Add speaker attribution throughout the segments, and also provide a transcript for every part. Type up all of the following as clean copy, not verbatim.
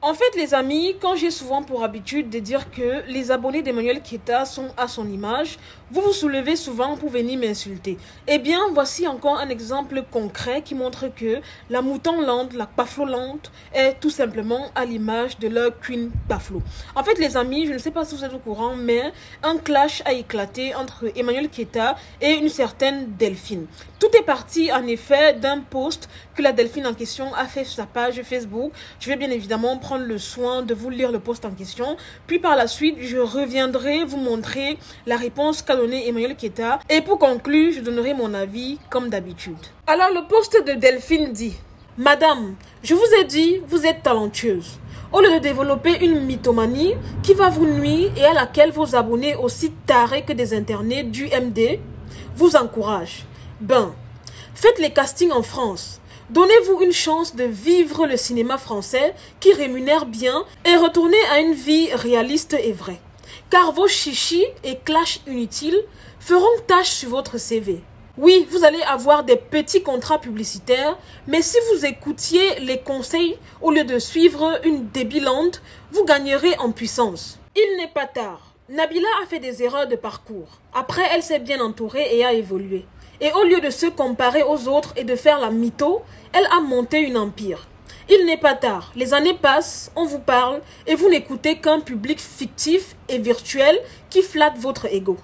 Speaker 1: En fait, les amis, quand j'ai souvent pour habitude de dire que les abonnés d'Emmanuel Keita sont à son image, vous vous soulevez souvent pour venir m'insulter. Eh bien, voici encore un exemple concret qui montre que la mouton-lande, la Paflo-lande, est tout simplement à l'image de leur Queen Paflo. En fait, les amis, je ne sais pas si vous êtes au courant, mais un clash a éclaté entre Emmanuel Keita et une certaine Delphine. Tout est parti en effet d'un post que la Delphine en question a fait sur sa page Facebook. Je vais bien évidemment prendre le soin de vous lire le post en question. Puis par la suite, je reviendrai vous montrer la réponse qu'a donnée Emmanuel Keita. Et pour conclure, je donnerai mon avis comme d'habitude. Alors le post de Delphine dit: Madame, je vous ai dit, vous êtes talentueuse. Au lieu de développer une mythomanie qui va vous nuire et à laquelle vos abonnés aussi tarés que des internés du MD vous encouragent. Ben, faites les castings en France. Donnez-vous une chance de vivre le cinéma français qui rémunère bien et retournez à une vie réaliste et vraie. Car vos chichis et clashs inutiles feront tache sur votre CV. Oui, vous allez avoir des petits contrats publicitaires, mais si vous écoutiez les conseils au lieu de suivre une débilante, vous gagnerez en puissance. Il n'est pas tard. Nabila a fait des erreurs de parcours. Après, elle s'est bien entourée et a évolué. Et au lieu de se comparer aux autres et de faire la mytho, elle a monté une empire. Il n'est pas tard, les années passent, on vous parle et vous n'écoutez qu'un public fictif et virtuel qui flatte votre ego.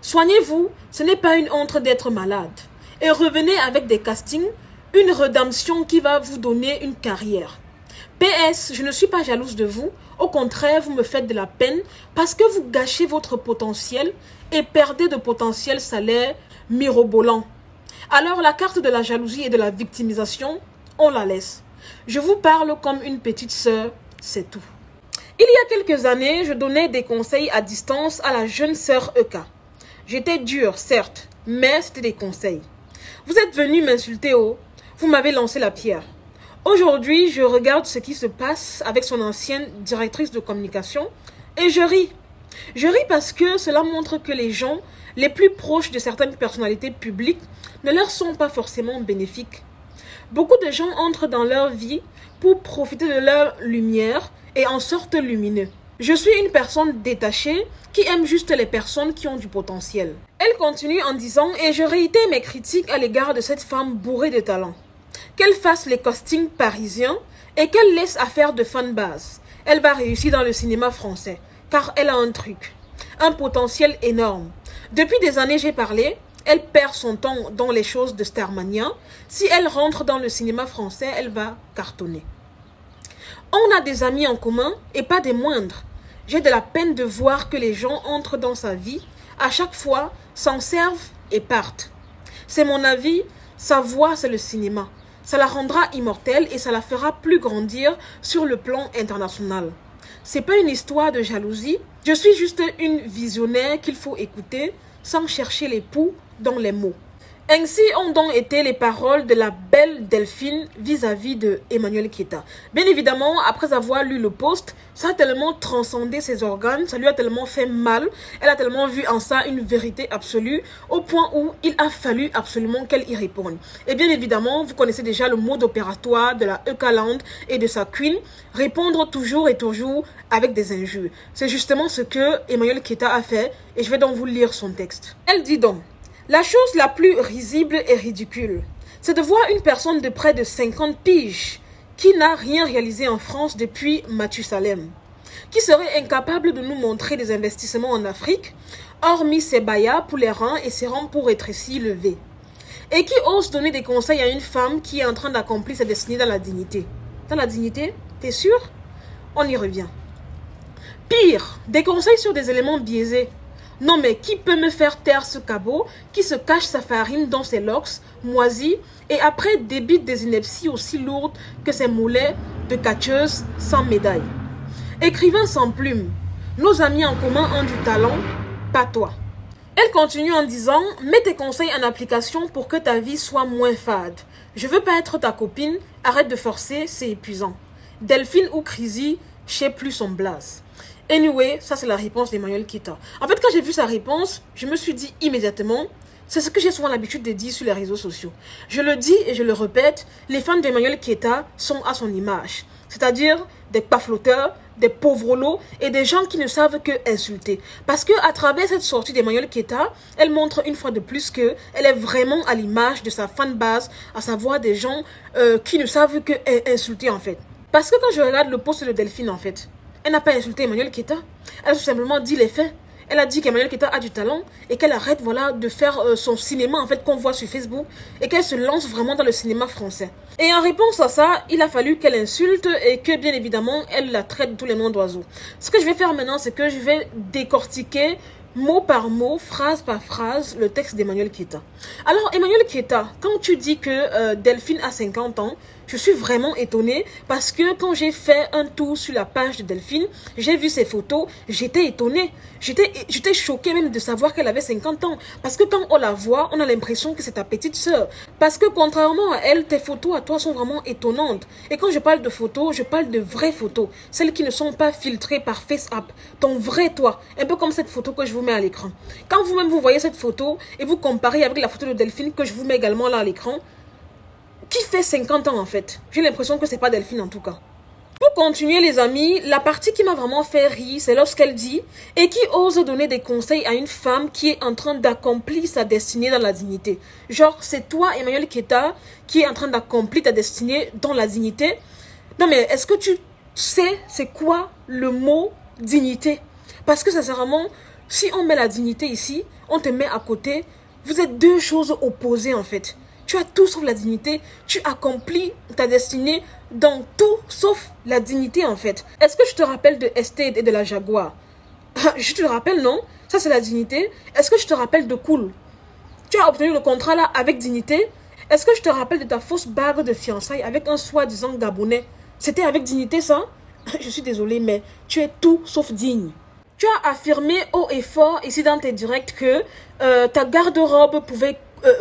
Speaker 1: Soignez-vous, ce n'est pas une honte d'être malade. Et revenez avec des castings, une rédemption qui va vous donner une carrière. PS, je ne suis pas jalouse de vous, au contraire, vous me faites de la peine parce que vous gâchez votre potentiel et perdez de potentiel salaire mirobolant. Alors la carte de la jalousie et de la victimisation, on la laisse. Je vous parle comme une petite sœur, c'est tout. Il y a quelques années, je donnais des conseils à distance à la jeune sœur Eka. J'étais dure, certes, mais c'était des conseils. Vous êtes venu m'insulter, oh, vous m'avez lancé la pierre. Aujourd'hui, je regarde ce qui se passe avec son ancienne directrice de communication et je ris. Je ris parce que cela montre que les gens les plus proches de certaines personnalités publiques ne leur sont pas forcément bénéfiques. Beaucoup de gens entrent dans leur vie pour profiter de leur lumière et en sortent lumineux. Je suis une personne détachée qui aime juste les personnes qui ont du potentiel. Elle continue en disant, et je réitère mes critiques à l'égard de cette femme bourrée de talent. Qu'elle fasse les castings parisiens et qu'elle laisse affaire de fanbase. Elle va réussir dans le cinéma français, car elle a un truc, un potentiel énorme. Depuis des années, j'ai parlé, elle perd son temps dans les choses de Starmania. Si elle rentre dans le cinéma français, elle va cartonner. On a des amis en commun et pas des moindres. J'ai de la peine de voir que les gens entrent dans sa vie, à chaque fois, s'en servent et partent. C'est mon avis, sa voix c'est le cinéma. Ça la rendra immortelle et ça la fera plus grandir sur le plan international. C'est pas une histoire de jalousie. Je suis juste une visionnaire qu'il faut écouter sans chercher les poux dans les mots. Ainsi ont donc été les paroles de la belle Delphine vis-à-vis de Emmanuel Keita. Bien évidemment, après avoir lu le post, ça a tellement transcendé ses organes, ça lui a tellement fait mal, elle a tellement vu en ça une vérité absolue, au point où il a fallu absolument qu'elle y réponde. Et bien évidemment, vous connaissez déjà le mode opératoire de la Eka-Land et de sa queen, répondre toujours et toujours avec des injures. C'est justement ce que Emmanuel Keita a fait, et je vais donc vous lire son texte. Elle dit donc: la chose la plus risible et ridicule, c'est de voir une personne de près de 50 piges qui n'a rien réalisé en France depuis Mathusalem, qui serait incapable de nous montrer des investissements en Afrique, hormis ses bayas pour les reins et ses rampes pour rétrécir le V, et qui ose donner des conseils à une femme qui est en train d'accomplir sa destinée dans la dignité. Dans la dignité? T'es sûr? On y revient. Pire, des conseils sur des éléments biaisés. Non mais qui peut me faire taire ce cabot qui se cache sa farine dans ses locks moisis et après débite des inepties aussi lourdes que ses mollets de catcheuse sans médaille. Écrivain sans plume, nos amis en commun ont du talent, pas toi. Elle continue en disant, mets tes conseils en application pour que ta vie soit moins fade. Je veux pas être ta copine, arrête de forcer, c'est épuisant. Delphine ou Crazy, je sais plus son blaze. Anyway, ça c'est la réponse d'Emmanuel Keita. En fait, quand j'ai vu sa réponse, je me suis dit immédiatement, C'est ce que j'ai souvent l'habitude de dire sur les réseaux sociaux. Je le dis et je le répète, les fans d'Emmanuel Keita sont à son image. C'est-à-dire des pafloteurs, des pauvrolos et des gens qui ne savent que insulter. Parce que à travers cette sortie d'Emmanuel Keita, elle montre une fois de plus qu'elle est vraiment à l'image de sa fanbase, à savoir des gens qui ne savent que insulter en fait. Parce que quand je regarde le post de Delphine en fait, elle n'a pas insulté Emmanuel Keita, elle a tout simplement dit les faits. Elle a dit qu'Emmanuel Keita a du talent et qu'elle arrête voilà, de faire son cinéma en fait qu'on voit sur Facebook et qu'elle se lance vraiment dans le cinéma français. Et en réponse à ça, il a fallu qu'elle insulte et que bien évidemment, elle la traite de tous les noms d'oiseaux. Ce que je vais faire maintenant, c'est que je vais décortiquer mot par mot, phrase par phrase, le texte d'Emmanuel Keita. Alors, Emmanuel Keita, quand tu dis que Delphine a 50 ans, je suis vraiment étonnée parce que quand j'ai fait un tour sur la page de Delphine, j'ai vu ses photos, j'étais étonnée. J'étais choquée même de savoir qu'elle avait 50 ans. Parce que quand on la voit, on a l'impression que c'est ta petite sœur. Parce que contrairement à elle, tes photos à toi sont vraiment étonnantes. Et quand je parle de photos, je parle de vraies photos. Celles qui ne sont pas filtrées par FaceApp. Ton vrai toi. Un peu comme cette photo que je vous mets à l'écran. Quand vous-même vous voyez cette photo et vous comparez avec la photo de Delphine que je vous mets également là à l'écran, qui fait 50 ans en fait? J'ai l'impression que c'est pas Delphine en tout cas. Pour continuer les amis, la partie qui m'a vraiment fait rire, c'est lorsqu'elle dit « Et qui ose donner des conseils à une femme qui est en train d'accomplir sa destinée dans la dignité ». Genre, c'est toi, Emmanuel Keita, qui est en train d'accomplir ta destinée dans la dignité. Non mais, est-ce que tu sais c'est quoi le mot dignité? Parce que sincèrement, si on met la dignité ici, on te met à côté, vous êtes deux choses opposées en fait. Tu as tout sauf la dignité. Tu accomplis ta destinée dans tout sauf la dignité en fait. Est-ce que je te rappelle de Estate et de la Jaguar? Je te le rappelle, non? Ça c'est la dignité. Est-ce que je te rappelle de Cool? Tu as obtenu le contrat là avec dignité. Est-ce que je te rappelle de ta fausse bague de fiançailles avec un soi-disant Gabonais? C'était avec dignité ça? Je suis désolée mais tu es tout sauf digne. Tu as affirmé haut et fort ici dans tes directs que ta garde-robe pouvait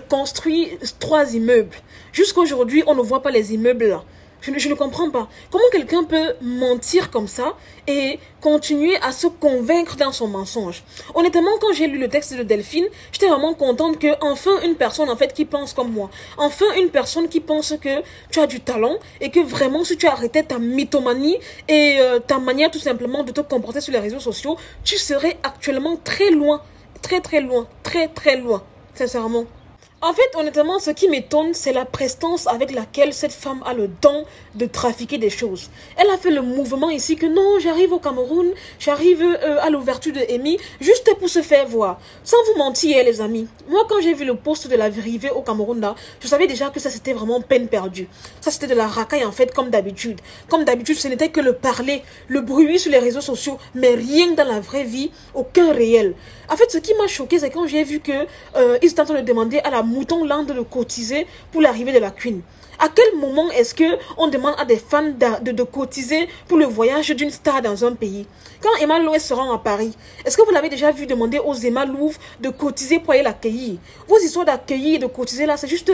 Speaker 1: construire 3 immeubles. Jusqu'aujourd'hui, on ne voit pas les immeubles là. Je ne comprends pas. Comment quelqu'un peut mentir comme ça et continuer à se convaincre dans son mensonge? Honnêtement, quand j'ai lu le texte de Delphine, j'étais vraiment contente que enfin une personne en fait qui pense comme moi. Enfin une personne qui pense que tu as du talent et que vraiment si tu arrêtais ta mythomanie et ta manière tout simplement de te comporter sur les réseaux sociaux, tu serais actuellement très loin. Très loin. Très loin. Sincèrement. En fait, honnêtement, ce qui m'étonne, c'est la prestance avec laquelle cette femme a le don de trafiquer des choses. Elle a fait le mouvement ici que non, j'arrive au Cameroun, j'arrive à l'ouverture de Amy, juste pour se faire voir. Sans vous mentir, les amis, moi quand j'ai vu le poste de la arrivée au Cameroun là, je savais déjà que ça c'était vraiment peine perdue. Ça c'était de la racaille en fait, comme d'habitude. Comme d'habitude, ce n'était que le parler, le bruit sur les réseaux sociaux, mais rien dans la vraie vie, aucun réel. En fait, ce qui m'a choqué, c'est quand j'ai vu que ils étaient en train de demander à la Mouton Land de cotiser pour l'arrivée de la Queen. À quel moment est-ce que on demande à des fans de cotiser pour le voyage d'une star dans un pays? Quand Emma Loé se rend à Paris, est-ce que vous l'avez déjà vu demander aux Emma Louvre de cotiser pour aller l'accueillir? Vos histoires d'accueillir et de cotiser là, c'est juste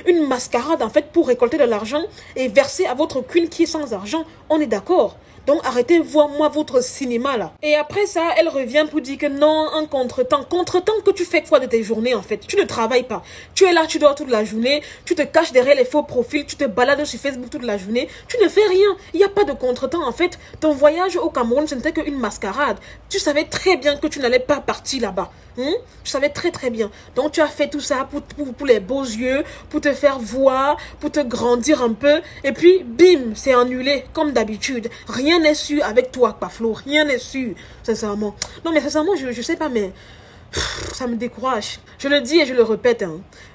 Speaker 1: une mascarade en fait pour récolter de l'argent et verser à votre Queen qui est sans argent. On est d'accord? Donc arrêtez moi votre cinéma là. Et après ça, elle revient pour dire que non, un contretemps. Contretemps que tu fais quoi de tes journées en fait? Tu ne travailles pas. Tu es là, tu dors toute la journée, tu te caches derrière les faux profils, tu te balades sur Facebook toute la journée. Tu ne fais rien. Il n'y a pas de contretemps en fait. Ton voyage au Cameroun, ce n'était qu'une mascarade. Tu savais très bien que tu n'allais pas partir là-bas. Tu savais très bien. Donc tu as fait tout ça pour les beaux yeux, pour te faire voir, pour te grandir un peu. Et puis bim, c'est annulé comme d'habitude. Rien n'est sûr avec toi, Paflo. Rien n'est sûr, sincèrement. Non mais sincèrement, je sais pas, mais ça me décourage. Je le dis et je le répète.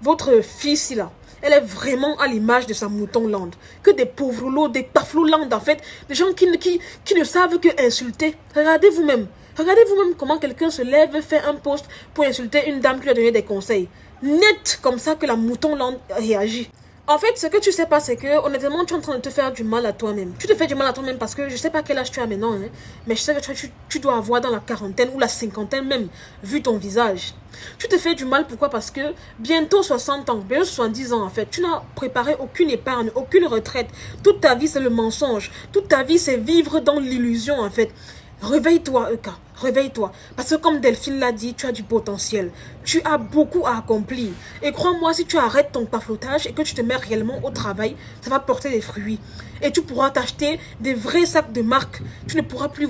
Speaker 1: Votre fille là, elle est vraiment à l'image de sa Mouton Land. Que des pauvres lots, des Paflo Land en fait. Des gens qui ne savent que insulter. Regardez vous-même. Regardez vous-même comment quelqu'un se lève, fait un post pour insulter une dame qui lui a donné des conseils. Net comme ça que la Mouton Land réagit. En fait, ce que tu sais pas, c'est que honnêtement, tu es en train de te faire du mal à toi-même. Tu te fais du mal à toi-même parce que je sais pas quel âge tu as maintenant, mais je sais que tu dois avoir dans la quarantaine ou la cinquantaine même, vu ton visage. Tu te fais du mal, pourquoi? Parce que bientôt 60 ans, bientôt 70 ans en fait, tu n'as préparé aucune épargne, aucune retraite. Toute ta vie, c'est le mensonge. Toute ta vie, c'est vivre dans l'illusion en fait. Réveille-toi, Euka. réveille-toi. Parce que comme Delphine l'a dit, tu as du potentiel. Tu as beaucoup à accomplir. Et crois-moi, si tu arrêtes ton paflotage et que tu te mets réellement au travail, ça va porter des fruits. Et tu pourras t'acheter des vrais sacs de marque. Tu ne pourras plus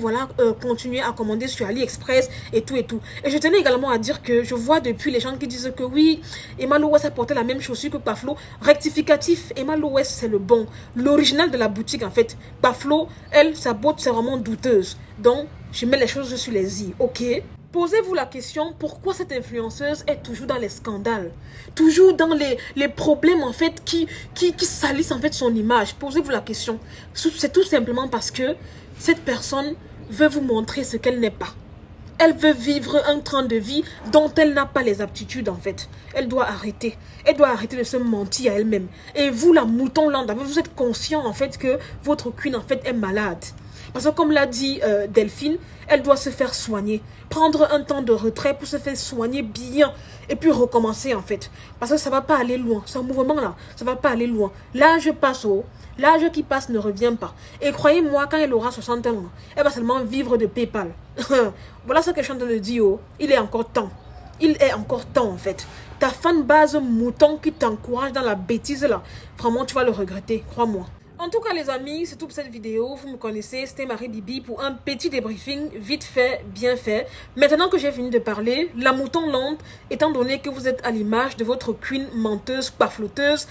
Speaker 1: continuer à commander sur AliExpress et tout et tout. Et je tenais également à dire que je vois depuis les gens qui disent que oui, Emma Lowes a porté la même chaussure que Paflo. Rectificatif, Emma Lowes c'est le bon. L'original de la boutique en fait. Paflo, elle, sa botte c'est vraiment douteuse. Donc, je mets les choses sur les i, ok? Posez-vous la question, pourquoi cette influenceuse est toujours dans les scandales? Toujours dans les problèmes en fait qui salissent en fait son image. Posez-vous la question. C'est tout simplement parce que cette personne veut vous montrer ce qu'elle n'est pas. Elle veut vivre un train de vie dont elle n'a pas les aptitudes en fait. Elle doit arrêter. Elle doit arrêter de se mentir à elle-même. Et vous, la mouton lande, vous êtes conscient en fait que votre queen en fait est malade. Parce que comme l'a dit Delphine, elle doit se faire soigner. Prendre un temps de retrait pour se faire soigner bien. Et puis recommencer en fait. Parce que ça ne va pas aller loin. Ce mouvement-là, ça ne va pas aller loin. L'âge passe haut. L'âge qui passe ne revient pas. Et croyez-moi, quand elle aura 60 ans, elle va seulement vivre de PayPal. Voilà ce que je suis en train de dire. Oh. Il est encore temps. Il est encore temps en fait. Ta fanbase mouton qui t'encourage dans la bêtise là, vraiment tu vas le regretter, crois-moi. En tout cas les amis, c'est tout pour cette vidéo. Vous me connaissez, c'était Marie Bibi pour un petit débriefing vite fait, bien fait. Maintenant que j'ai fini de parler, la mouton lente, étant donné que vous êtes à l'image de votre queen menteuse, pafloteuse,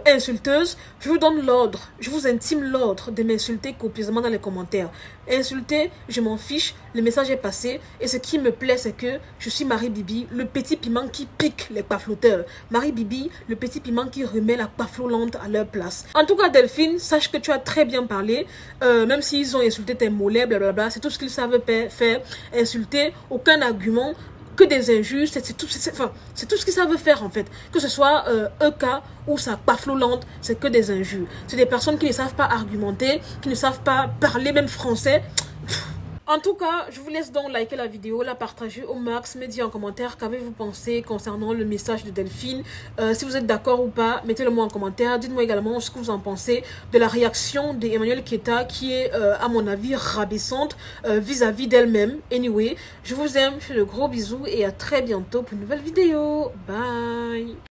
Speaker 1: insulteuse, je vous donne l'ordre, je vous intime l'ordre de m'insulter copieusement dans les commentaires. Insulter, je m'en fiche, le message est passé. Et ce qui me plaît, c'est que je suis Marie Bibi, le petit piment qui pique les pafloteurs. Marie Bibi, le petit piment qui remet la paflolente à leur place. En tout cas Delphine, sache que tu as très bien parlé, même s'ils ont insulté tes mollets, blablabla, c'est tout ce qu'ils savent faire, insulter, aucun argument, que des injures, c'est tout ce qu'ils savent faire en fait. Que ce soit EK ou sa paflolente, c'est que des injures. C'est des personnes qui ne savent pas argumenter, qui ne savent pas parler même français. En tout cas, je vous laisse donc liker la vidéo, la partager au max, me dire en commentaire qu'avez-vous pensé concernant le message de Delphine. Si vous êtes d'accord ou pas, mettez-le moi en commentaire. Dites-moi également ce que vous en pensez de la réaction d'Emmanuel Keita qui est, à mon avis, rabaissante vis-à-vis d'elle-même. Anyway, je vous aime, je fais de gros bisous et à très bientôt pour une nouvelle vidéo. Bye!